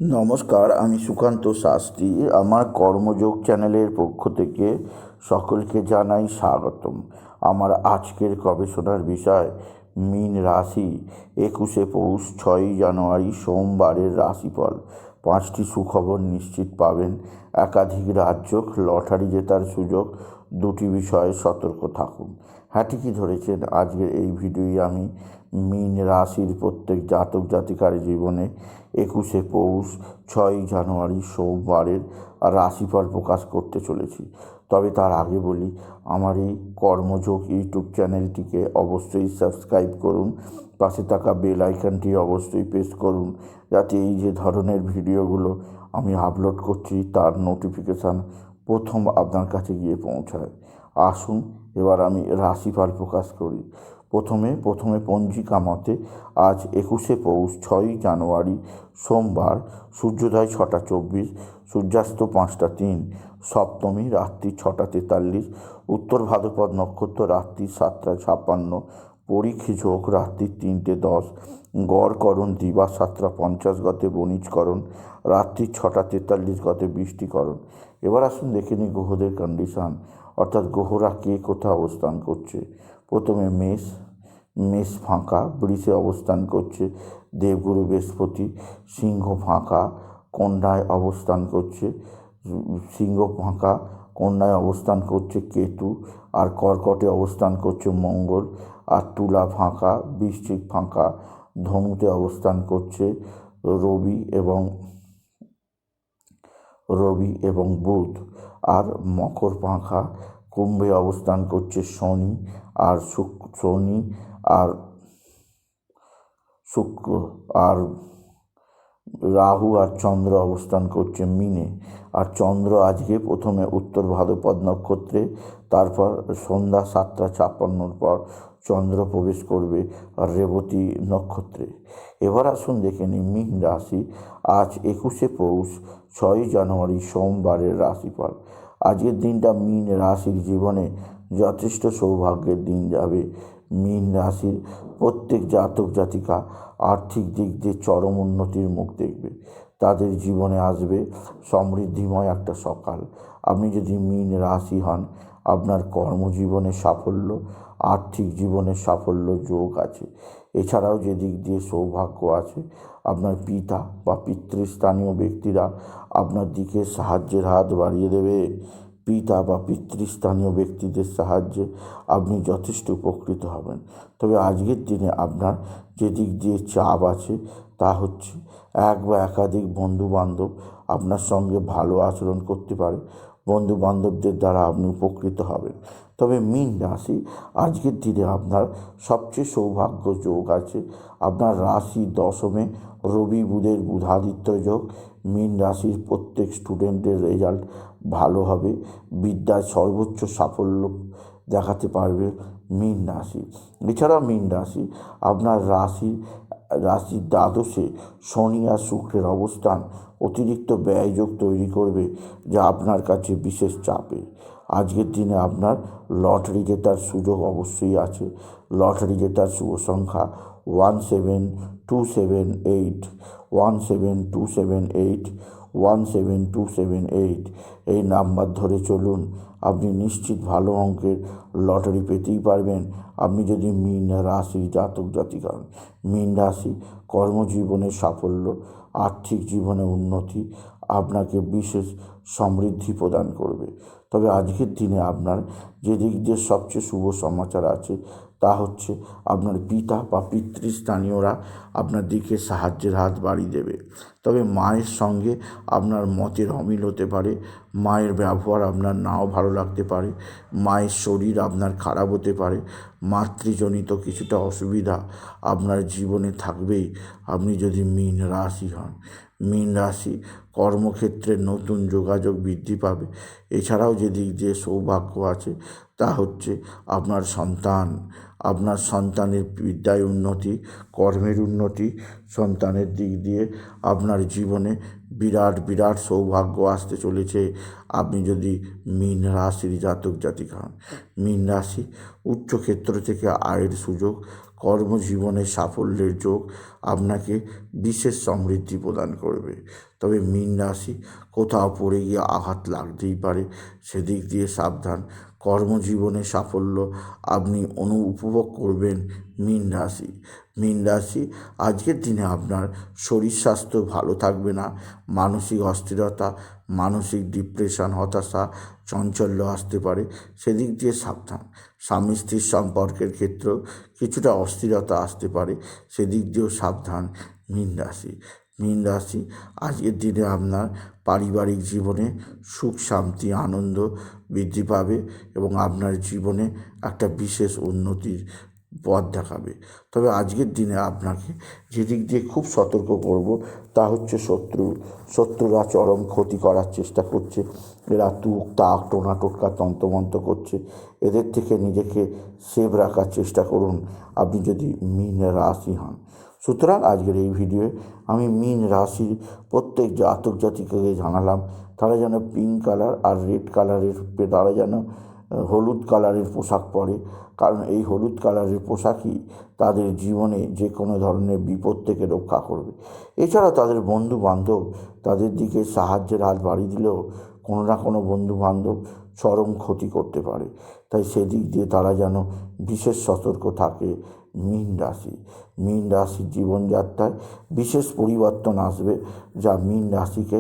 নমস্কার, আমি সুকান্ত শাস্ত্রী। আমার কর্মযোগ চ্যানেলের পক্ষ থেকে সকলকে জানাই স্বাগতম। আমার আজকের গবেষণার বিষয় মীন রাশি, 21শে পৌষ 6ই জানুয়ারি সোমবারের রাশিফল। 5টি সুখবর নিশ্চিত পাবেন, একাধিক রাজ্য, লটারি জেতার সুযোগ। 2টি বিষয়ে সতর্ক থাকুন। হ্যাঁ, ঠিকই ধরেছেন। আজকের এই ভিডিওই আমি মীন রাশির প্রত্যেক জাতক জাতিকার জীবনে 21শে পৌষ 6ই জানুয়ারি সোমবারের রাশিফল প্রকাশ করতে চলেছি। তবে তার আগে বলি, আমার এই কর্মযোগ ইউটিউব চ্যানেলটিকে অবশ্যই সাবস্ক্রাইব করুন। পাশে থাকা বেল আইকনটি অবশ্যই প্রেস করুন, যাতে এই যে ধরনের ভিডিওগুলো আমি আপলোড করছি তার নোটিফিকেশান প্রথম আপনার কাছে গিয়ে পৌঁছায়। আসুন এবার আমি রাশিফল প্রকাশ করি। প্রথমে পঞ্জিকা মতে আজ 21শে পৌষ 6ই জানুয়ারি সোমবার, সূর্যোদয় 6টা 24, সূর্যাস্ত 5টা 3, সপ্তমী রাত্রি 6টা 43, উত্তর ভাদ্রপদ নক্ষত্র রাত্রি 7টা 56, পরীক্ষী যোগ রাত্রি 3টে 10, গড়করণ দিবা 7টা 50 গতে বণিজকরণ, রাত্রি 6টা 43 গতে বৃষ্টিকরণ। এবার আসুন দেখে নিই গ্রহদের কন্ডিশান, অর্থাৎ গ্রহরা কে কোথায় অবস্থান করছে। প্রথমে মেষ ফাঁকা, বৃষে অবস্থান করছে দেবগুরু বৃহস্পতি। সিংহ ফাঁকা, কন্যায় অবস্থান করছে কেতু। আর কর্কটে অবস্থান করছে মঙ্গল। আর তুলা ফাঁকা, বৃশ্চিক ফাঁকা, ধনুতে অবস্থান করছে রবি এবং বুধ। আর মকর ফাঁকা, কুম্ভে অবস্থান করছে শনি আর শুক্র। আর রাহু আর চন্দ্র অবস্থান করছে মীনে। আর চন্দ্র আজকে প্রথমে উত্তর ভাদ্রপদ নক্ষত্রে, তারপর সন্ধ্যা 7টা 56 পর চন্দ্র প্রবেশ করবে রেবতী নক্ষত্রে। এবার আসুন দেখে নিই মীন রাশি, আজ 21শে পৌষ 6ই জানুয়ারি সোমবারের রাশিফল। আজকের দিনটা মীন রাশির জীবনে যথেষ্ট সৌভাগ্যের দিন যাবে। মীন রাশির প্রত্যেক জাতক জাতিকা আর্থিক দিক দিয়ে চরম উন্নতির মুখ দেখবে। তাদের জীবনে আসবে সমৃদ্ধিময় একটা সকাল। আপনি যদি মীন রাশি হন, আপনার কর্মজীবনে সাফল্য, আর্থিক জীবনে সাফল্য যোগ আছে। এছাড়াও যে দিক দিয়ে সৌভাগ্য আছে, আপনার পিতা বা পিতৃস্থানীয় ব্যক্তিরা আপনার দিকে সাহায্যের হাত বাড়িয়ে দেবে। পিতা বা পিতৃস্থানীয় ব্যক্তিদের সাহায্যে আপনি যথেষ্ট উপকৃত হবেন। তবে আজকের দিনে আপনার যে দিক দিয়ে চাপ আছে তা হচ্ছে, এক বা একাধিক বন্ধুবান্ধব আপনার সঙ্গে ভালো আচরণ করতে পারে। বন্ধুবান্ধবদের দ্বারা আপনি উপকৃত হবেন। তবে মীন রাশি, আজকের দিনে আপনার সবচেয়ে সৌভাগ্য যোগ আছে। আপনার রাশি দশমে রবি বুধের বুধাদিত্য যোগ। মীন রাশির প্রত্যেক স্টুডেন্টের রেজাল্ট ভালো হবে, বিদ্যায় সর্বোচ্চ সাফল্য দেখাতে পারবে মীন রাশি। এছাড়াও মীন রাশি, আপনার রাশির দ্বাদশে শনি আর শুক্রের অবস্থান অতিরিক্ত ব্যয়যোগ তৈরি করবে, যা আপনার কাছে বিশেষ চাপের। আজকের দিনে আপনার লটারি জেতার সুযোগ অবশ্যই আছে। লটারি জেতার শুভ সংখ্যা 17278, 17278, 17278। এই নাম্বার ধরে চলুন, আপনি নিশ্চিত ভালো অঙ্কের লটারি পেতেই পারবেন। আপনি যদি মীন রাশির জাতক জাতিকা হন। মীন রাশি কর্মজীবনে সাফল্য, আর্থিক জীবনে উন্নতি আপনাকে বিশেষ সমৃদ্ধি প্রদান করবে। তবে আজকের দিনে আপনার যে দিক দিয়ে সবচেয়ে শুভ সমাচার আছে তা হচ্ছে, আপনার পিতা বা পিতৃস্থানীয়রা আপনার দিকে সাহায্যের হাত বাড়িয়ে দেবে। তবে মায়ের সঙ্গে আপনার মতের অমিল হতে পারে। মায়ের ব্যবহার আপনার নাও ভালো লাগতে পারে। মায়ের শরীর আপনার খারাপ হতে পারে। মাতৃজনিত কিছুটা অসুবিধা আপনার জীবনে থাকবেই, আপনি যদি মীন রাশি হন। মীন রাশি কর্মক্ষেত্রে নতুন যোগাযোগ বৃদ্ধি পাবে। এছাড়াও যে দিক দিয়ে সৌভাগ্য আছে তা হচ্ছে, আপনার সন্তানের বিদ্যায় উন্নতি, কর্মের উন্নতি। সন্তানের দিক দিয়ে আপনার জীবনে বিরাট সৌভাগ্য আসতে চলেছে, আপনি যদি মীন রাশির জাতক জাতিকা হন। মীন রাশি উচ্চক্ষেত্র থেকে আয়ের সুযোগ, কর্মজীবনে সাফল্যের যোগ আপনাকে বিশেষ সমৃদ্ধি প্রদান করবে। তবে মীন রাশি, কোথাও পড়ে গিয়ে আঘাত লাগতেই পারে, সেদিক দিয়ে সাবধান। কর্মজীবনে সাফল্য আপনি উপভোগ করবেন। মীন রাশি, মীন রাশি, আজকের দিনে আপনার শরীর স্বাস্থ্য ভালো থাকবে না। মানসিক অস্থিরতা, মানসিক ডিপ্রেশন, হতাশা, চাঞ্চল্য আসতে পারে, সেদিক দিয়ে সাবধান। স্বামী স্ত্রীর সম্পর্কের ক্ষেত্রেও কিছুটা অস্থিরতা আসতে পারে, সেদিক দিয়েও সাবধান। মীন রাশি, মীন রাশি, আজকের দিনে আপনার পারিবারিক জীবনে সুখ শান্তি আনন্দ বৃদ্ধি পাবে এবং আপনার জীবনে একটা বিশেষ উন্নতির পথ দেখাবে। তবে আজকের দিনে আপনাকে যেদিক দিয়ে খুব সতর্ক করব তা হচ্ছে শত্রুরা চরম ক্ষতি করার চেষ্টা করছে। এরা তুক তাক টোনা টোটকা তন্ত্রমন্ত্র করছে, এদের থেকে নিজেকে সেভ রাখার চেষ্টা করুন আপনি যদি মীন রাশি হন। সুতরাং আজকের এই ভিডিওয়ে আমি মীন রাশির প্রত্যেক জাতক জাতিকাকে জানালাম তারা যেন পিঙ্ক কালার আর রেড কালারের, তারা যেন হলুদ কালারের পোশাক পরে, কারণ এই হলুদ কালারের পোশাকই তাদের জীবনে যে কোনো ধরনের বিপদ থেকে রক্ষা করবে। এছাড়া তাদের বন্ধু বান্ধব তাদের দিকে সাহায্যের হাত বাড়িয়ে দিলেও কোনো না কোনো বন্ধু বান্ধব চরম ক্ষতি করতে পারে, তাই সেদিক দিয়ে তারা যেন বিশেষ সতর্ক থাকে। মীন রাশি, মীন রাশির জীবনযাত্রায় বিশেষ পরিবর্তন আসবে, যা মীন রাশিকে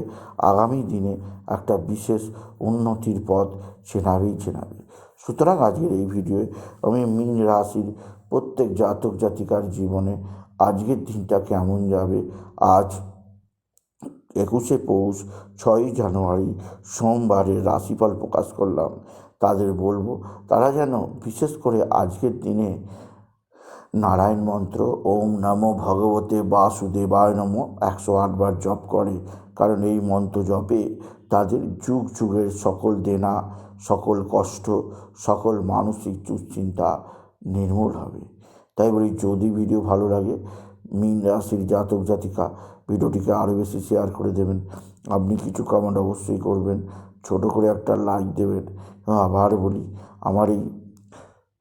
আগামী দিনে একটা বিশেষ উন্নতির পথ চেনাবে। সুতরাং আজকের এই ভিডিওয়ে আমি মীন রাশির প্রত্যেক জাতক জাতিকার জীবনে আজকের দিনটা কেমন যাবে, আজ 21শে পৌষ 6ই জানুয়ারি সোমবারের রাশিফল প্রকাশ করলাম। তাদের বলবো তারা যেন বিশেষ করে আজকের দিনে নারায়ণ মন্ত্র ওম নমো ভগবতে বাসুদেবায় নমঃ 108 বার জপ করে, কারণ এই মন্ত্র জপে তাদের যুগ যুগের সকল দেনা, সকল কষ্ট, সকল মানসিক দুশ্চিন্তা নির্মূল হবে। তাই বলি, যদি ভিডিও ভালো লাগে মীন রাশির জাতক জাতিকা ভিডিওটিকে আরও বেশি শেয়ার করে দেবেন। আপনি কিছু কমেন্ট অবশ্যই করবেন, ছোট করে একটা লাইক দেবেন। আবার বলি, আমার এই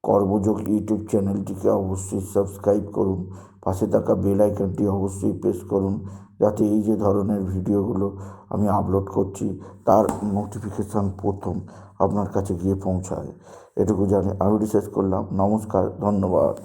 কর্মযোগ ইউটিউব চ্যানেলটিকে অবশ্যই সাবস্ক্রাইব করুন, পাশে থাকা বেল আইকনটি অবশ্যই প্রেস করুন, যাতে এই যে ধরনের ভিডিওগুলো আমি আপলোড করছি তার নোটিফিকেশান প্রথম আপনার কাছে গিয়ে পৌঁছায়। এটুকু জানি আমি শেষ করলাম। নমস্কার, ধন্যবাদ।